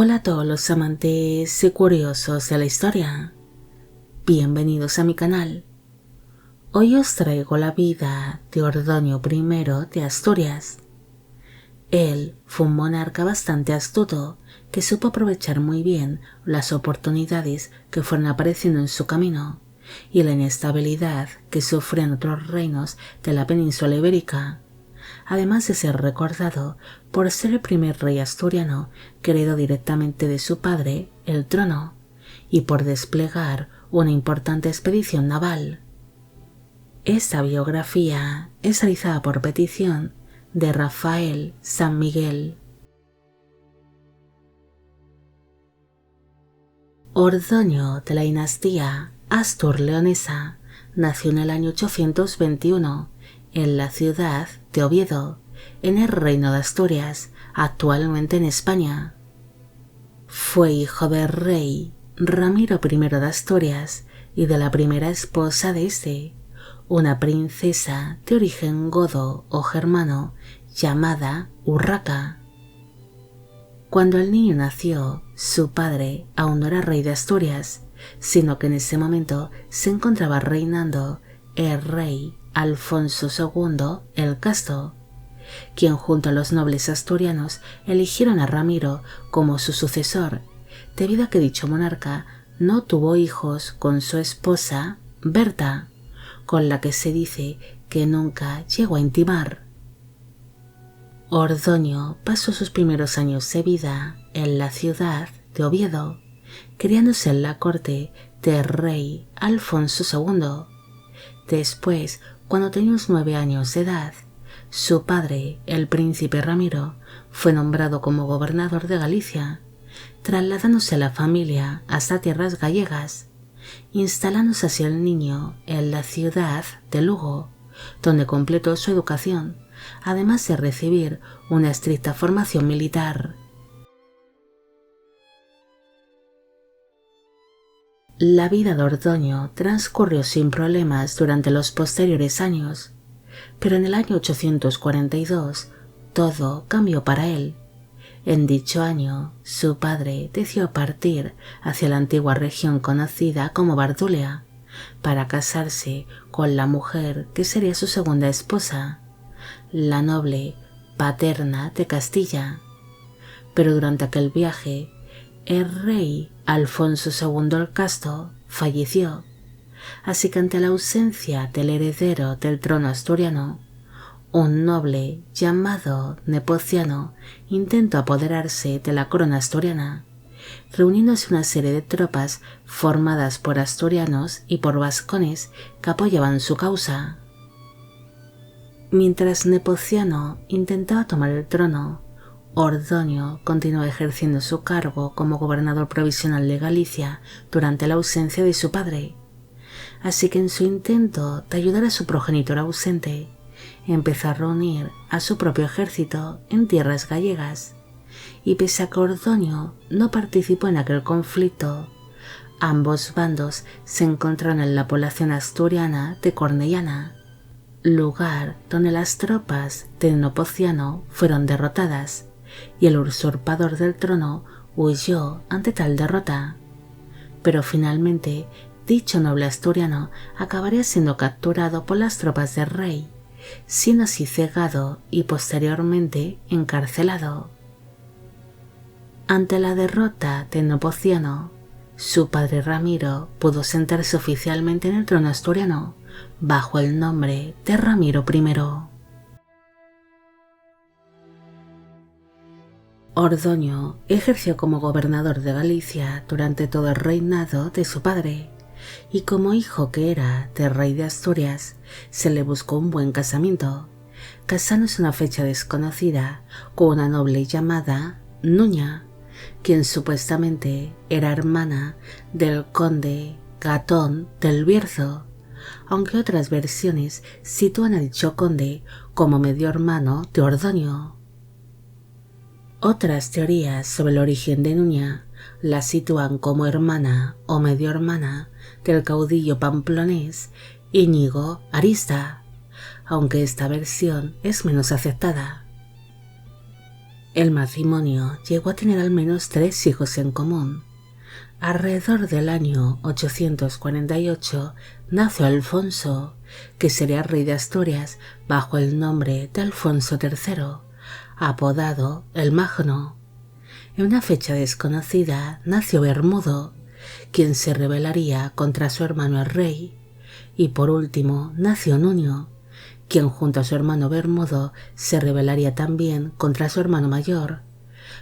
Hola a todos los amantes y curiosos de la historia. Bienvenidos a mi canal. Hoy os traigo la vida de Ordoño I de Asturias. Él fue un monarca bastante astuto que supo aprovechar muy bien las oportunidades que fueron apareciendo en su camino y la inestabilidad que sufrían otros reinos de la península ibérica, además de ser recordado por ser el primer rey asturiano que heredó directamente de su padre el trono y por desplegar una importante expedición naval. Esta biografía es realizada por petición de Rafael San Miguel. Ordoño de la dinastía Astur-Leonesa nació en el año 821 en la ciudad de Oviedo, en el Reino de Asturias, actualmente en España. Fue hijo del rey Ramiro I de Asturias y de la primera esposa de este, una princesa de origen godo o germano llamada Urraca. Cuando el niño nació, su padre aún no era rey de Asturias, sino que en ese momento se encontraba reinando el rey Alfonso II el Casto, quien junto a los nobles asturianos eligieron a Ramiro como su sucesor, debido a que dicho monarca no tuvo hijos con su esposa Berta, con la que se dice que nunca llegó a intimar. Ordoño pasó sus primeros años de vida en la ciudad de Oviedo, criándose en la corte del rey Alfonso II. Después, cuando tenía unos 9 años de edad, su padre, el príncipe Ramiro, fue nombrado como gobernador de Galicia, trasladándose la familia hasta tierras gallegas, instalándose así el niño en la ciudad de Lugo, donde completó su educación, además de recibir una estricta formación militar. La vida de Ordoño transcurrió sin problemas durante los posteriores años, pero en el año 842 todo cambió para él. En dicho año, su padre decidió partir hacia la antigua región conocida como Bardulia para casarse con la mujer que sería su segunda esposa, la noble Paterna de Castilla. Pero durante aquel viaje, el rey Alfonso II el Casto falleció, así que ante la ausencia del heredero del trono asturiano, un noble llamado Nepociano intentó apoderarse de la corona asturiana, reuniéndose una serie de tropas formadas por asturianos y por vascones que apoyaban su causa. Mientras Nepociano intentaba tomar el trono, Ordoño continuó ejerciendo su cargo como gobernador provisional de Galicia durante la ausencia de su padre, así que en su intento de ayudar a su progenitor ausente, empezó a reunir a su propio ejército en tierras gallegas, y pese a que Ordoño no participó en aquel conflicto, ambos bandos se encontraron en la población asturiana de Cornellana, lugar donde las tropas de Nepociano fueron derrotadas y el usurpador del trono huyó ante tal derrota. Pero finalmente dicho noble asturiano acabaría siendo capturado por las tropas del rey, siendo así cegado y posteriormente encarcelado. Ante la derrota de Nepociano, su padre Ramiro pudo sentarse oficialmente en el trono asturiano bajo el nombre de Ramiro I. Ordoño ejerció como gobernador de Galicia durante todo el reinado de su padre, y como hijo que era del rey de Asturias, se le buscó un buen casamiento, casándose una fecha desconocida con una noble llamada Nuña, quien supuestamente era hermana del conde Gatón del Bierzo, aunque otras versiones sitúan a dicho conde como medio hermano de Ordoño. Otras teorías sobre el origen de Nuña la sitúan como hermana o medio hermana del caudillo pamplonés Íñigo Arista, aunque esta versión es menos aceptada. El matrimonio llegó a tener al menos 3 hijos en común. Alrededor del año 848 nació Alfonso, que sería rey de Asturias bajo el nombre de Alfonso III, apodado el Magno. En una fecha desconocida nació Bermudo, quien se rebelaría contra su hermano el rey, y por último nació Nuño, quien junto a su hermano Bermudo se rebelaría también contra su hermano mayor,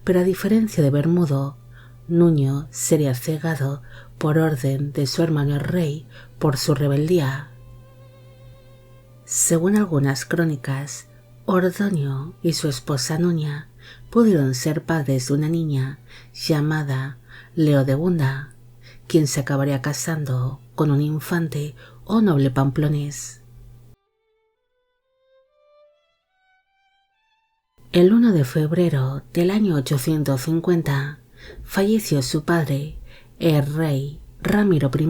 pero a diferencia de Bermudo, Nuño sería cegado por orden de su hermano el rey por su rebeldía. Según algunas crónicas, Ordoño y su esposa Nuña pudieron ser padres de una niña llamada Leodegunda, quien se acabaría casando con un infante o noble pamplonés. El 1 de febrero del año 850 falleció su padre, el rey Ramiro I,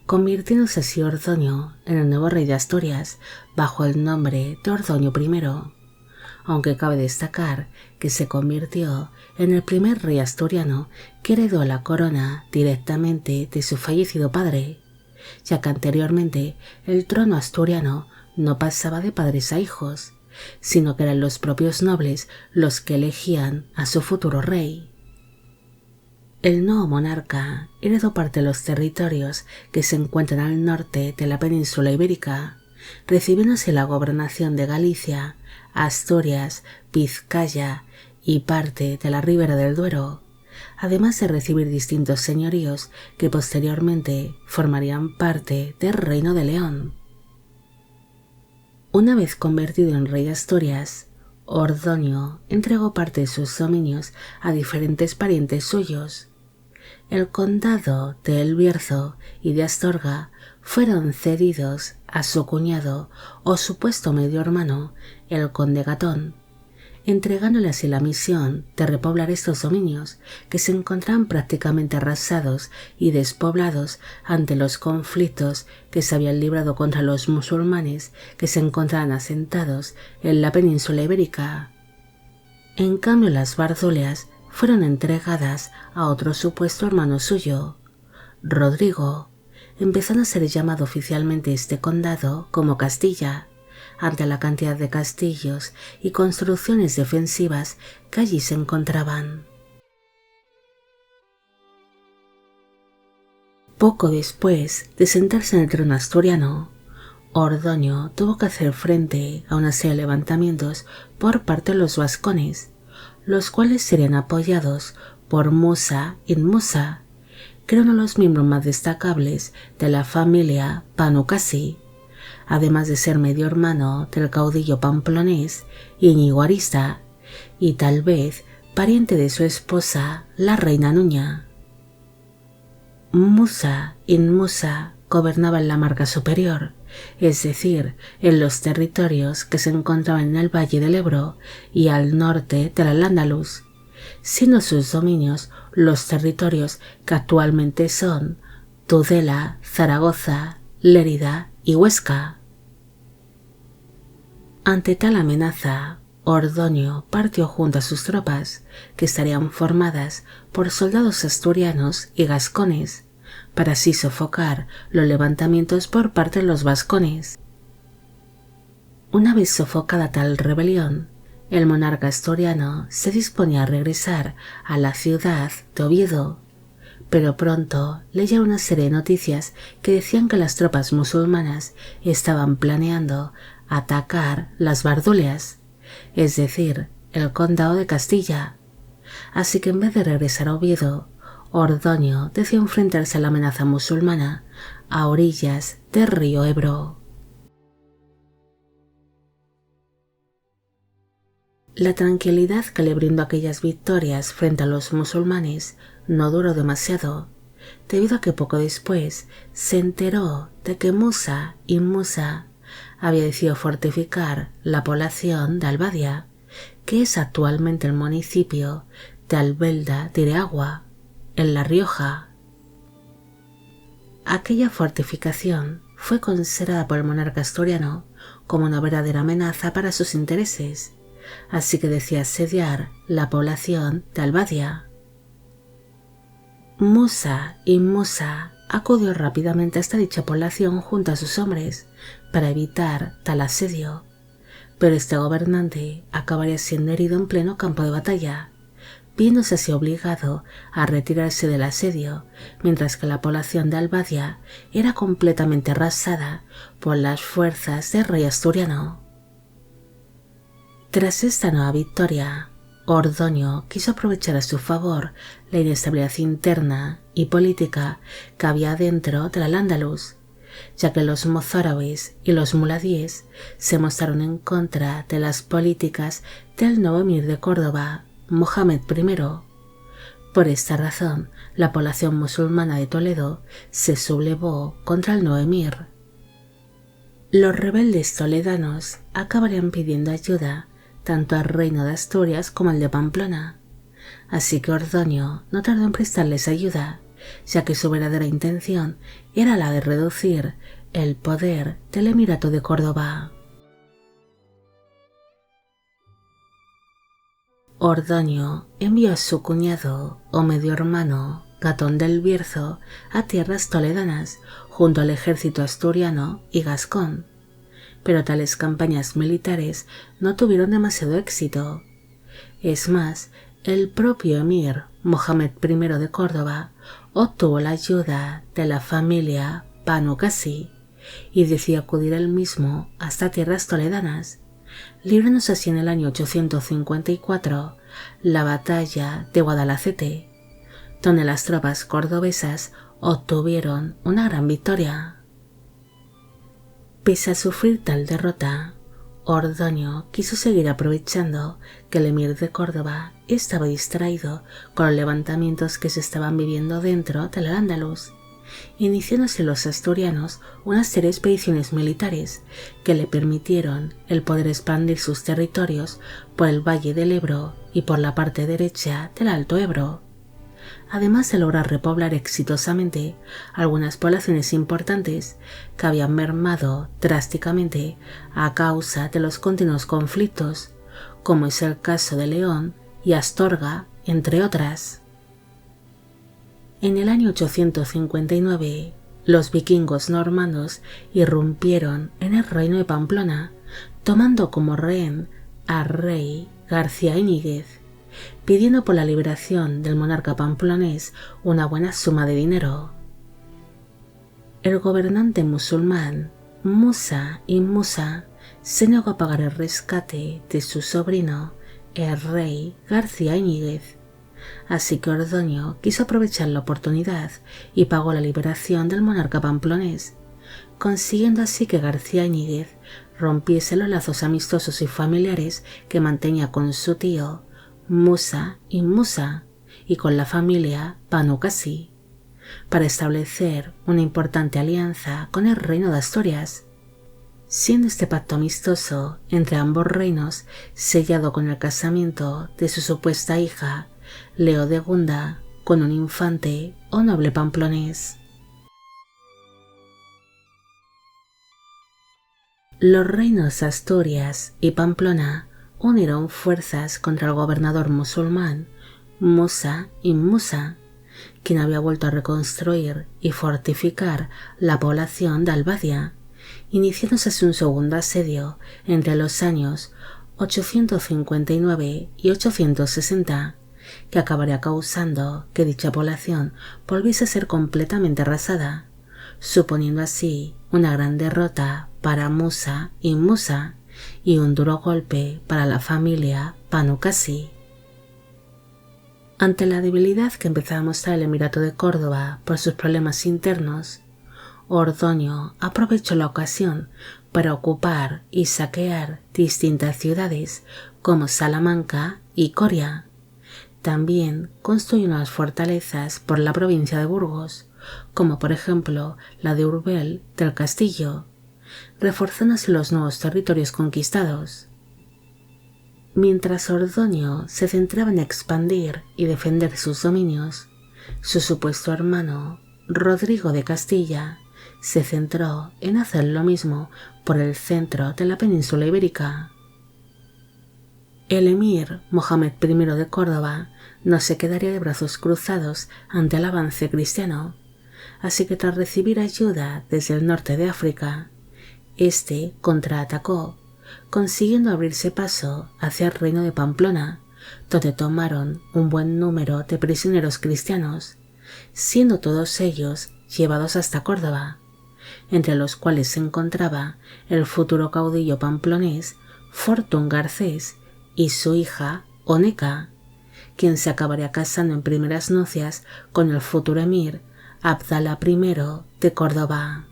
convirtiéndose así Ordoño en el nuevo rey de Asturias bajo el nombre de Ordoño I, aunque cabe destacar que se convirtió en el primer rey asturiano que heredó la corona directamente de su fallecido padre, ya que anteriormente el trono asturiano no pasaba de padres a hijos, sino que eran los propios nobles los que elegían a su futuro rey. El nuevo monarca heredó parte de los territorios que se encuentran al norte de la península ibérica, recibiéndose la gobernación de Galicia, Asturias, Vizcaya y parte de la Ribera del Duero, además de recibir distintos señoríos que posteriormente formarían parte del Reino de León. Una vez convertido en rey de Asturias, Ordoño entregó parte de sus dominios a diferentes parientes suyos. El condado de El Bierzo y de Astorga fueron cedidos a su cuñado o supuesto medio hermano, el conde Gatón, entregándole así la misión de repoblar estos dominios que se encontraban prácticamente arrasados y despoblados ante los conflictos que se habían librado contra los musulmanes que se encontraban asentados en la península ibérica. En cambio, las Bardulias fueron entregadas a otro supuesto hermano suyo, Rodrigo, empezando a ser llamado oficialmente este condado como Castilla, ante la cantidad de castillos y construcciones defensivas que allí se encontraban. Poco después de sentarse en el trono asturiano, Ordoño tuvo que hacer frente a una serie de levantamientos por parte de los vascones, los cuales serían apoyados por Musa ibn Musa, que era uno de los miembros más destacables de la familia Banu Qasi, además de ser medio hermano del caudillo pamplonés Íñigo Arista y tal vez pariente de su esposa, la reina Nuña. Musa ibn Musa gobernaba en la Marca Superior, es decir, en los territorios que se encontraban en el valle del Ebro y al norte del Al-Ándalus, siendo sus dominios los territorios que actualmente son Tudela, Zaragoza, Lérida y Huesca. Ante tal amenaza, Ordoño partió junto a sus tropas, que estarían formadas por soldados asturianos y gascones, para así sofocar los levantamientos por parte de los vascones. Una vez sofocada tal rebelión, el monarca asturiano se disponía a regresar a la ciudad de Oviedo, pero pronto leyó una serie de noticias que decían que las tropas musulmanas estaban planeando atacar las Bardulias, es decir, el condado de Castilla, así que en vez de regresar a Oviedo, Ordoño decidió enfrentarse a la amenaza musulmana a orillas del río Ebro. La tranquilidad que le brindó aquellas victorias frente a los musulmanes no duró demasiado, debido a que poco después se enteró de que Musa ibn Musa había decidido fortificar la población de Albadia, que es actualmente el municipio de Albelda de Ireagua, en La Rioja. Aquella fortificación fue considerada por el monarca asturiano como una verdadera amenaza para sus intereses, así que decidió asediar la población de Albadia. Musa y Musa acudió rápidamente hasta dicha población junto a sus hombres para evitar tal asedio, pero este gobernante acabaría siendo herido en pleno campo de batalla, viéndose así obligado a retirarse del asedio, mientras que la población de Albadia era completamente arrasada por las fuerzas del rey asturiano. Tras esta nueva victoria, Ordoño quiso aprovechar a su favor la inestabilidad interna y política que había dentro del Al-Ándalus, ya que los mozárabes y los muladíes se mostraron en contra de las políticas del nuevo emir de Córdoba, Mohamed I. Por esta razón, la población musulmana de Toledo se sublevó contra el nuevo emir. Los rebeldes toledanos acabarían pidiendo ayuda tanto al reino de Asturias como al de Pamplona, así que Ordoño no tardó en prestarles ayuda, ya que su verdadera intención era la de reducir el poder del Emirato de Córdoba. Ordoño envió a su cuñado o medio hermano, Gatón del Bierzo, a tierras toledanas junto al ejército asturiano y gascón, pero tales campañas militares no tuvieron demasiado éxito. Es más, el propio emir Mohamed I de Córdoba obtuvo la ayuda de la familia Banu Qasi y decidió acudir él mismo hasta tierras toledanas, líbranos así en el año 854 la batalla de Guadalacete, donde las tropas cordobesas obtuvieron una gran victoria. Pese a sufrir tal derrota, Ordoño quiso seguir aprovechando que el emir de Córdoba estaba distraído con los levantamientos que se estaban viviendo dentro del Al-Ándalus, iniciándose los asturianos una serie de expediciones militares que le permitieron el poder expandir sus territorios por el valle del Ebro y por la parte derecha del Alto Ebro, además de lograr repoblar exitosamente algunas poblaciones importantes que habían mermado drásticamente a causa de los continuos conflictos, como es el caso de León y Astorga, entre otras. En el año 859, los vikingos normandos irrumpieron en el reino de Pamplona, tomando como rehén al rey García Íñiguez, pidiendo por la liberación del monarca pamplonés una buena suma de dinero. El gobernante musulmán Musa y Musa se negó a pagar el rescate de su sobrino, el rey García Íñiguez, así que Ordoño quiso aprovechar la oportunidad y pagó la liberación del monarca pamplonés, consiguiendo así que García Íñiguez rompiese los lazos amistosos y familiares que mantenía con su tío Musa y Musa y con la familia Banu Qasi, para establecer una importante alianza con el reino de Asturias, siendo este pacto amistoso entre ambos reinos sellado con el casamiento de su supuesta hija Leo de Gunda con un infante o noble pamplonés. Los reinos Asturias y Pamplona unieron fuerzas contra el gobernador musulmán Musa y Musa, quien había vuelto a reconstruir y fortificar la población de Albadia, iniciándose así un segundo asedio entre los años 859 y 860, que acabaría causando que dicha población volviese a ser completamente arrasada, suponiendo así una gran derrota para Musa y Musa y un duro golpe para la familia Banu Qasi. Ante la debilidad que empezaba a mostrar el Emirato de Córdoba por sus problemas internos, Ordoño aprovechó la ocasión para ocupar y saquear distintas ciudades como Salamanca y Coria. También construyó unas fortalezas por la provincia de Burgos, como por ejemplo la de Urbel del Castillo, reforzándose los nuevos territorios conquistados. Mientras Ordoño se centraba en expandir y defender sus dominios, su supuesto hermano, Rodrigo de Castilla, se centró en hacer lo mismo por el centro de la península ibérica. El emir Mohamed I de Córdoba no se quedaría de brazos cruzados ante el avance cristiano, así que tras recibir ayuda desde el norte de África, este contraatacó, consiguiendo abrirse paso hacia el reino de Pamplona, donde tomaron un buen número de prisioneros cristianos, siendo todos ellos llevados hasta Córdoba, entre los cuales se encontraba el futuro caudillo pamplonés Fortún Garcés y su hija Oneca, quien se acabaría casando en primeras nupcias con el futuro emir Abdalá I de Córdoba.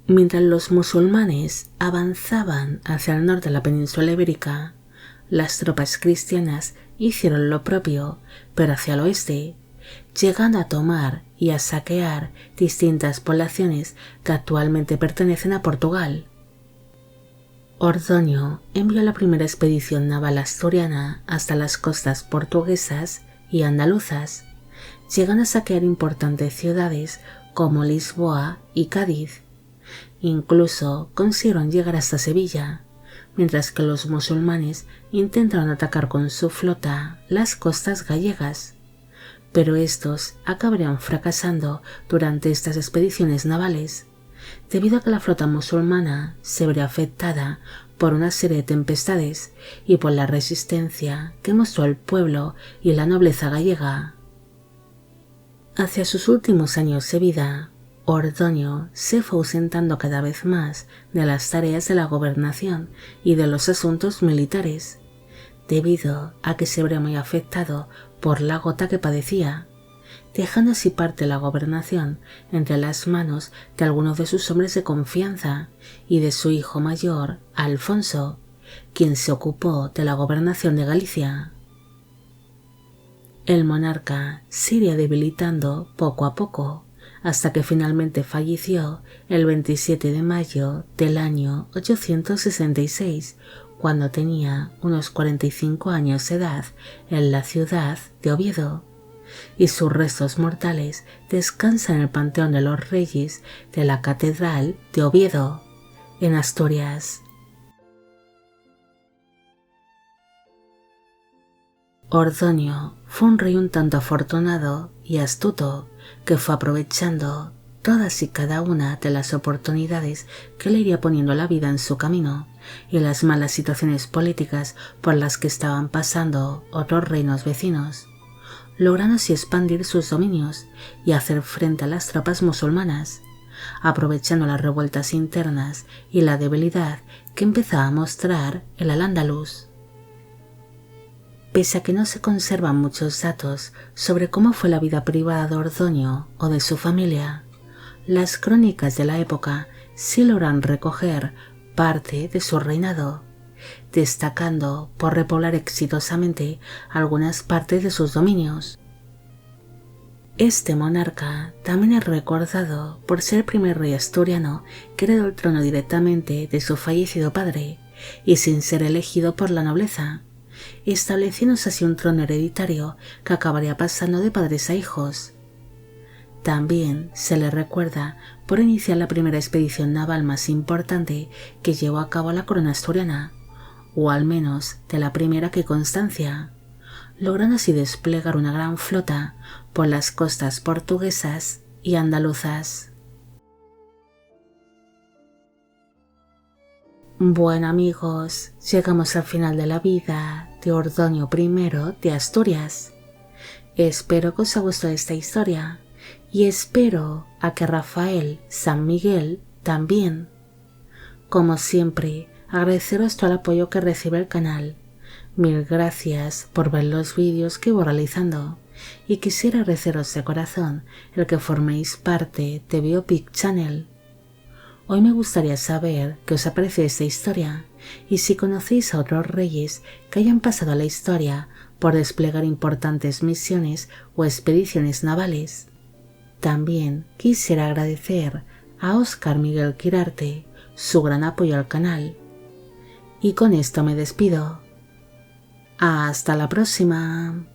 Mientras los musulmanes avanzaban hacia el norte de la península ibérica, las tropas cristianas hicieron lo propio, pero hacia el oeste, llegando a tomar y a saquear distintas poblaciones que actualmente pertenecen a Portugal. Ordoño envió la primera expedición naval asturiana hasta las costas portuguesas y andaluzas, llegando a saquear importantes ciudades como Lisboa y Cádiz. Incluso consiguieron llegar hasta Sevilla, mientras que los musulmanes intentaron atacar con su flota las costas gallegas, pero estos acabarían fracasando durante estas expediciones navales, debido a que la flota musulmana se vería afectada por una serie de tempestades y por la resistencia que mostró el pueblo y la nobleza gallega. Hacia sus últimos años de vida, Ordoño se fue ausentando cada vez más de las tareas de la gobernación y de los asuntos militares, debido a que se vería muy afectado por la gota que padecía, dejando así parte de la gobernación entre las manos de algunos de sus hombres de confianza y de su hijo mayor, Alfonso, quien se ocupó de la gobernación de Galicia. El monarca se iría debilitando poco a poco, hasta que finalmente falleció el 27 de mayo del año 866, cuando tenía unos 45 años de edad en la ciudad de Oviedo, y sus restos mortales descansan en el Panteón de los Reyes de la Catedral de Oviedo, en Asturias. Ordoño fue un rey un tanto afortunado y astuto, que fue aprovechando todas y cada una de las oportunidades que le iría poniendo la vida en su camino y las malas situaciones políticas por las que estaban pasando otros reinos vecinos, logrando así expandir sus dominios y hacer frente a las tropas musulmanas, aprovechando las revueltas internas y la debilidad que empezaba a mostrar el Al-Ándalus. Pese a que no se conservan muchos datos sobre cómo fue la vida privada de Ordoño o de su familia, las crónicas de la época sí logran recoger parte de su reinado, destacando por repoblar exitosamente algunas partes de sus dominios. Este monarca también es recordado por ser el primer rey asturiano que heredó el trono directamente de su fallecido padre y sin ser elegido por la nobleza, estableciéndose así un trono hereditario que acabaría pasando de padres a hijos. También se le recuerda por iniciar la primera expedición naval más importante que llevó a cabo la corona asturiana, o al menos de la primera que constancia, logrando así desplegar una gran flota por las costas portuguesas y andaluzas. Bueno amigos, llegamos al final de la vida de Ordoño I de Asturias. Espero que os haya gustado esta historia y espero a que Rafael San Miguel también. Como siempre, agradeceros todo el apoyo que recibe el canal. Mil gracias por ver los vídeos que voy realizando y quisiera agradeceros de corazón el que forméis parte de Biopic Channel. Hoy me gustaría saber qué os parece esta historia y si conocéis a otros reyes que hayan pasado a la historia por desplegar importantes misiones o expediciones navales. También quisiera agradecer a Óscar Miguel Quirarte su gran apoyo al canal. Y con esto me despido. Hasta la próxima.